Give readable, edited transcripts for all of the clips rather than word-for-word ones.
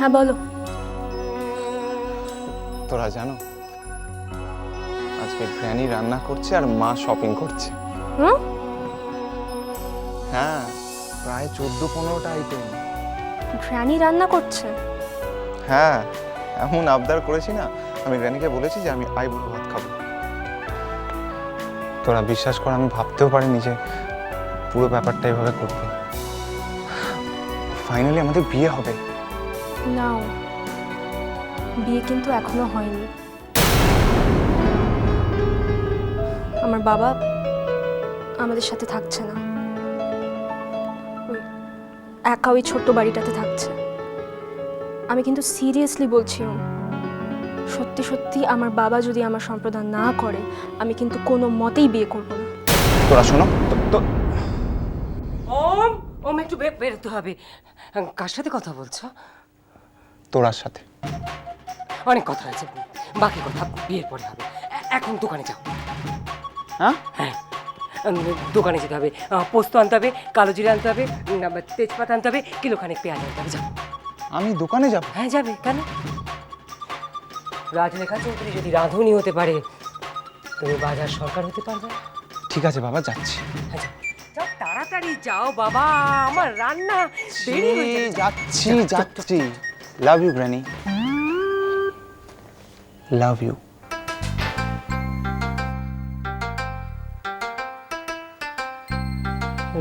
হ্যাঁ বলো। তোরা জানো আজকে গ্র্যানি রান্না করছে আর মা শপিং করছে। হ্যাঁ, প্রায় 14-15টা আইটেম। গ্র্যানি রান্না করছে? হ্যাঁ, এমন আবদার করেছি না, আমি গ্র্যানিকে বলেছি যে আমি আইবুড়ো ভাত খাবো। তোরা বিশ্বাস কর, আমি ভাবতেও পারিনি যে পুরো ব্যাপারটা এভাবে করবে। ফাইনালি আমাদের বিয়ে হবে। নাও, বিয়ে কিন্তু এখনো হয়নি। আমার বাবা আমাদের সাথে থাকছে না, একা ওই ছোট্ট বাড়িটাতে থাকছে। আমি কিন্তু সিরিয়াসলি বলছি, সত্যি সত্যি আমার বাবা যদি আমার সম্প্রদান না করে, আমি কিন্তু কোনো মতেই বিয়ে করব না। তোরা শোনো, ওম ওম একটু বেরোতে হবে। কার সাথে কথা বলছো? তোরার সাথে। অনেক কথা আছে, বাকি কথা বিয়ের পরে হবে। এখন দোকানে যাও। হ্যাঁ হ্যাঁ, দোকানে যেতে হবে। পোস্ত আনতে হবে, কালো জিরা আনতে হবে, তেজপাতা আনতে হবে, কিলোখানেক পেঁয়াজ আনতে হবে। যাও। আমি দোকানে যাব? হ্যাঁ যাবে। কেন? রাজলেখা চৌধুরী যদি রাঁধুনি হতে পারে, তুমি বাজার সরকার হতে পারবে। ঠিক আছে বাবা, যাচ্ছি। হ্যাঁ, যাও তাড়াতাড়ি যাও বাবা, আমার রান্না দেরি হয়ে যাবে। যাচ্ছি। Love you granny, love you.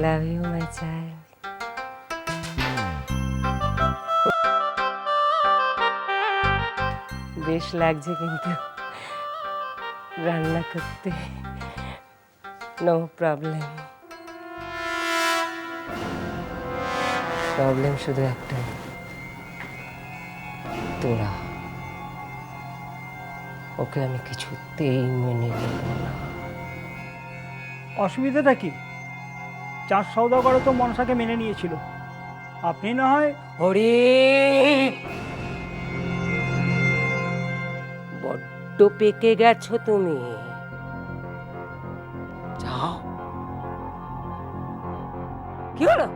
Love you, my child. বেশ লাগছে কিন্তু রান্না করতে। No problem. প্রবলেম শুধু একটাই, তোরা। ওকে আমি কিছুতেই মেনে নেব না। অসুবিধাটা কি? চার সওদাগরও তো মনসাকে মেনে নিয়েছিল, আপনি না হয়। হরি, বড্ড পেকে গেছো তুমি। যাও। কি হলো?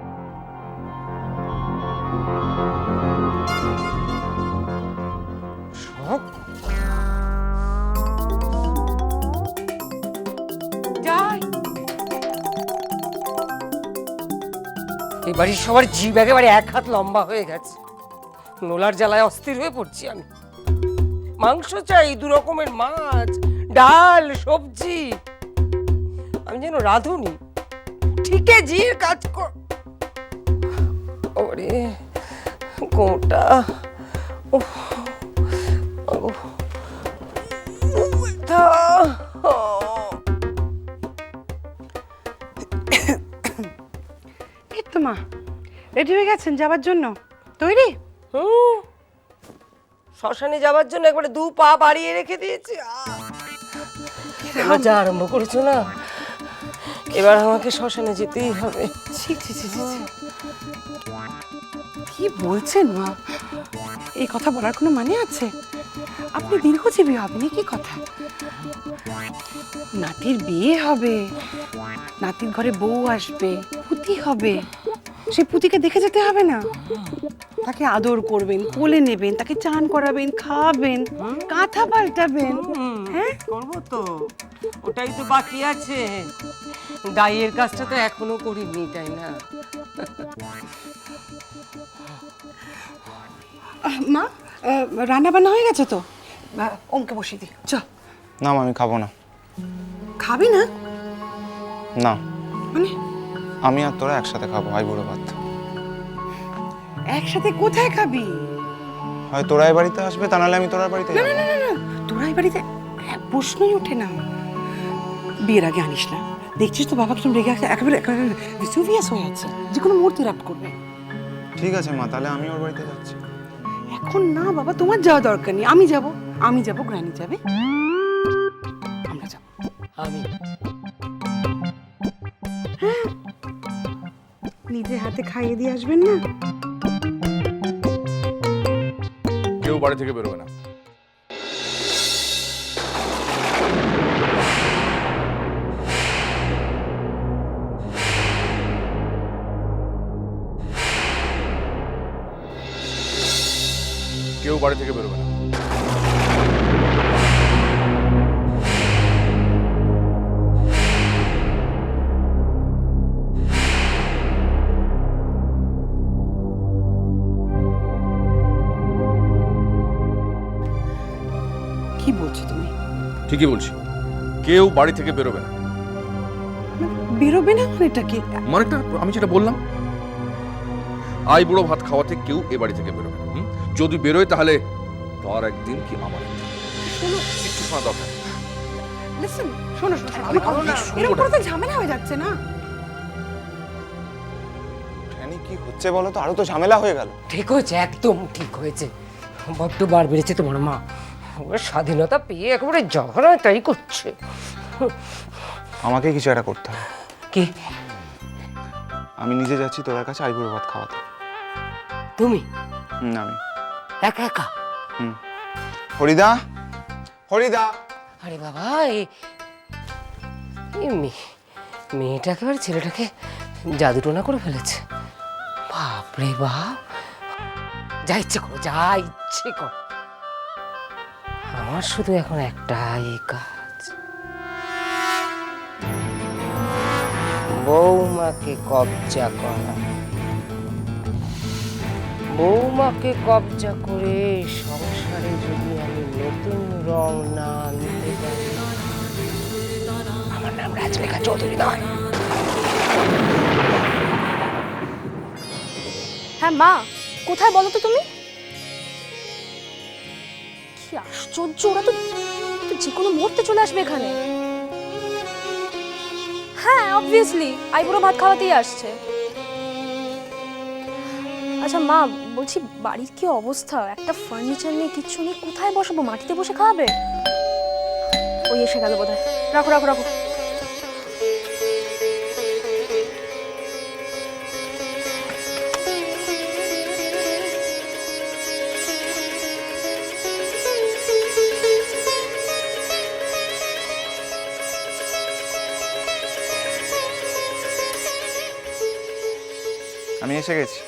সব যাই। এই বাড়ির সবার জিভ একেবারে এক হাত লম্বা হয়ে গেছে। নোলার জ্বালায় অস্থির হয়ে পড়ছি আমি। মাংস চাই, 2 রকমের মাছ, ডাল, সবজি। আমি যেন রাঁধুনি, ঠিকে জির কাজ কর। ওরে কোটা, এই তো মা, রেডি হয়ে গেছেন যাবার জন্য? তৈরি? শ্মশানে যাবার জন্য একবারে 2 পা বাড়িয়ে রেখে দিয়েছি। যা আরম্ভ করেছো না, এবার আমাকে শ্মশানে যেতেই হবে। ছি ছি ছি ছি ছি। কি বলছেন মা? এই কথা বলার কোনো মানে আছে? আপনি দীর্ঘজীবী হবেন, কি কথা? নাতির বিয়ে হবে, নাতির ঘরে বউ আসবে, পুতি হবে। সেই পুতিকে দেখে যেতে হবে না? তাকে আদর করবেন, কোলে নেবেন, তাকে চান করাবেন, খাওয়াবেন, কাঁথা পাল্টাবেন। হ্যাঁ করবো তো, ওটাই তো বাকি আছে। দাইয়ের কাজটা তো এখনো করিনি, তাই না? মা, রান্না বান্না হয়ে গেছে তো? ওমকে বসিয়ে দি। চ। না আমি খাবো না। খাবি না? না, মানে আমি আর তোরা একসাথে খাবো আইবুড়ো ভাত। একসাথে কোথায় খাবি? হয় তোরা এই বাড়িতে আসবে, তা নাহলে আমি তোরার বাড়িতে না যাবো। না না না, তোরা এই বাড়িতে প্রশ্নই ওঠে না। বিয়ের আগে আনিস না। দেখছিস তো বাবা কিরম রেগে আছে, একেবারে ভিসুভিয়াস হয়ে আছে, যে কোনো মুহূর্তে রাপ করবে। ঠিক আছে মা, তাহলে আমি ওর বাড়িতে যাচ্ছি। এখন না বাবা, তোমার যাওয়া দরকার নেই। আমি যাব, গ্র্যানি যাবে, আমরা যাব। আমি নিজে হাতে খাইয়ে দিয়ে আসবেন না? কেউ বাড়ি থেকে বেরোবে না। কেউ বাড়ি থেকে বেরোবে না। কি বলছো তুমি? ঠিকই বলছি, কেউ বাড়ি থেকে বেরোবে না। বেরোবে না মানে এটা কি? মানেটা আমি যেটা বললাম, আই বুড়ো ভাত খাওয়াতে কেউ এ বাড়ি থেকে বেরোবে না। যদি বেরোয় তাহলে তার একদিন কি আমার একদিন। শোনো, কিচ্ছু শোনা দরকার নেই। লিসেন, শোনো শোনো শোনো, আরে আমার কথা শোনো এরকম না। করে তো ঝামেলা হয়ে যাচ্ছে না। গ্র্যানি কি হচ্ছে বলো তো, আরো তো ঝামেলা হয়ে গেল। ঠিক হয়েছে, একদম ঠিক হয়েছে। বড্ড বার বেড়েছে তোমার মা। ওর স্বাধীনতা পেয়ে একেবারে ঝগড়াটাই করছে। আমাকে কিছু একটা করতে হবে। কি? আমি নিজে যাচ্ছি তোর কাছে আইবুড়ো ভাত খাওয়াতে। তুমি আমি একা একা? হরিদা, হরিদা। আরে বাবা, মেয়েটা একেবারে ছেলেটাকে জাদুটোনা করে ফেলেছে। বাপরে বাপ, যা ইচ্ছে করো, যা ইচ্ছে করো। আমার শুধু এখন একটাই কাজ, বৌমাকে কবজা করা। বৌমাকে কবজা করে সংসারে যদি আমি নতুন রং না আনতে পারি, আমার নাম রাজরেখা চৌধুরী নয়। হ্যাঁ মা, কোথায় বলো তো তুমি? কি আশ্চর্য, ওরা তো যে কোনো মুহূর্তে চলে আসবে এখানে। হ্যাঁ অবভিয়াসলি আইবুড়ো ভাত খাওয়াতেই আসছে। আচ্ছা মা, বলছি বাড়ির কি অবস্থা? একটা ফার্নিচার নেই, কিচ্ছু নেই, কোথায় বসাবো? মাটিতে বসে খাওয়াবে? ওই এসে গেল বোধহয়। রাখো রাখো রাখো। আমি এসে গেছি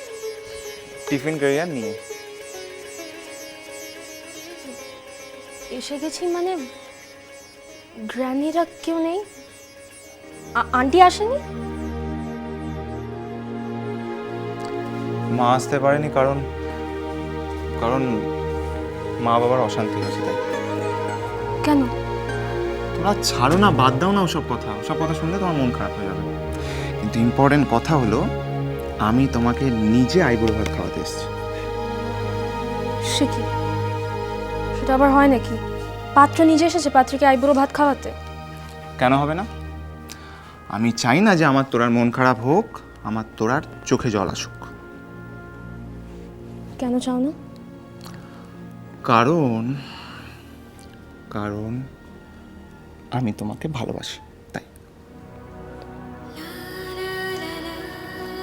টিফিন ক্যারিয়ার নিয়ে। এসে গেছি মানে গ্র্যানিরা কেউ নেই? আন্টি আসেনি? মা আসতে পারেনি কারণ কারণ মা বাবার অশান্তি হয়েছে তাই। কেন? তোমরা ছাড়ো না, বাদ দাও না ওসব কথা। ওসব কথা শুনলে তোমার মন খারাপ হয়ে যাবে। কিন্তু ইম্পর্টেন্ট কথা হলো, আমি তোমাকে নিজে আইবুড়ো ভাত খাওয়াতে এসেছি। সে কি? সেটা আবার হয় নাকি? পাত্র নিজে এসেছে পাত্রীকে আইবুড়ো ভাত খাওয়াতে? কেন হবে না? আমি চাই না যে আমার তোরার মন খারাপ হোক, আমার তোরার চোখে জল আসুক। কেন চাও না? কারণ কারণ আমি তোমাকে ভালোবাসি তাই।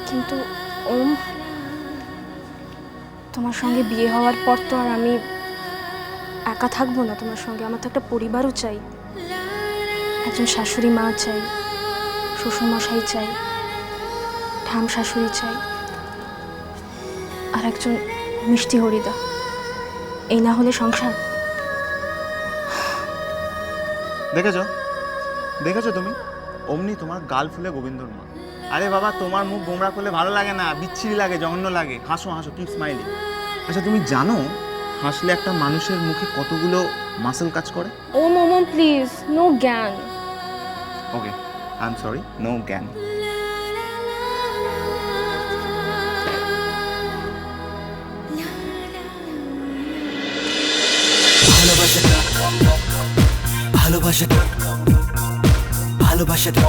কিন্তু ওম, তোমার সঙ্গে বিয়ে হওয়ার পর তো আর আমি একা থাকবো না তোমার সঙ্গে। আমার তো একটা পরিবারও চাই, একজন শাশুড়ি মা চাই, শ্বশুরমশাই চাই, ঠাম শাশুড়ি চাই, আর একজন মিষ্টি হরিদা। এই না হলে সংসার। দেখেছো দেখেছো তুমি? অমনি তোমার গাল ফুলে গোবিন্দর মা। আরে বাবা, তোমার মুখ গোমরা করলে ভালো লাগে না, বিচ্ছিরি লাগে, জঘন্য লাগে। হাসো হাসো, কিপ স্মাইলিং। আচ্ছা তুমি জানো হাসলে একটা মানুষের মুখে কতগুলো মাসল কাজ করে? ওম ওম প্লিজ, নো জ্ঞান। ওকে, আই এম সরি, নো জ্ঞান। ভালোবাসাটা